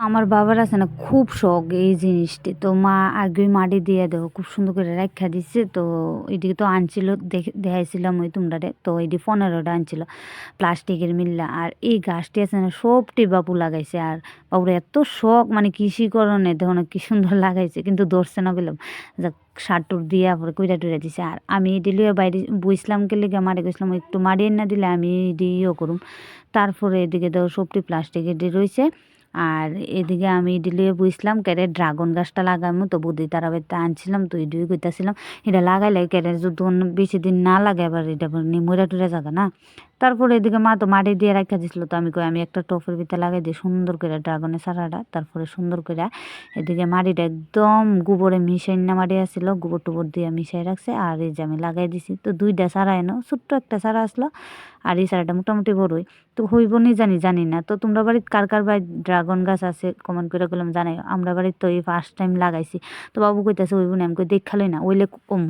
আমার বাবার আছে না খুব শখ এই জিনিসটি। তো মা আগেই মাটি দিয়ে দেও খুব সুন্দর করে রাইখা দিছে। তো এদিকে তো আনছিল দেখাইছিলাম ওই তোমরারে। তো এটি ১৫টা আনছিল প্লাস্টিকের মিল্লা। আর এই গাছটি আছে না সবটি বাপু লাগাইছে। আর বাবুর এত শখ মানে কৃষিকরণে দেখো না কি সুন্দর লাগাইছে কিন্তু ধরছে না গেলাম যাক সার-টুর দিয়া পরে কইরা টইরা দিছে। আর আমি এটি লিয়ে বাইরে বইছিলাম কে লিগা মারে কইছিলাম একটু মাটি এনে দিলে আমি এটি করুম। তারপরে এদিকে দেখো সবটি প্লাস্টিকের রইছে। আর এদিকে আমি এটি বুঝলাম কেরে ড্রাগন গাছটা লাগামু তো বুদ্ধি তারা বাড়িতে আনছিলাম তো এটিও কইতাছিলাম এটা লাগাইলে কেরে যদি অন্য বেশি দিন না লাগে আবার এটা মইরা টইরা যাবে না। তারপরে এদিকে মা তো মাটি দিয়ে রাইখা দিছিল তো আমি কই আমি একটা টবের ভিতরে লাগাই দিই সুন্দর করে ড্রাগনের চারাটা। তারপরে সুন্দর করে এদিকে মাটিটা একদম গোবরে মিশাইন্না মাটি আছিল গোবর-টোবর দিয়ে মিশাই রাখছে। আর এই যে আমি লাগাই দিছি তো ২টা চারা এনো ছোট্ট একটা চারা আসলো। আর এই চারাটা মোটামুটি বড়ই। তো হইব নি জানি না। তো তোমরা বাড়িত কার বাড়িত ড্রাগন গাছ আছে কমেন্ট করে গেলাম জানাইও। আমরা বাড়িত তো এই ফার্স্ট টাইম লাগাইছি। তো বাবু কইতাছে হইব না আমি কই দেইখা লই না ওইলে কমু।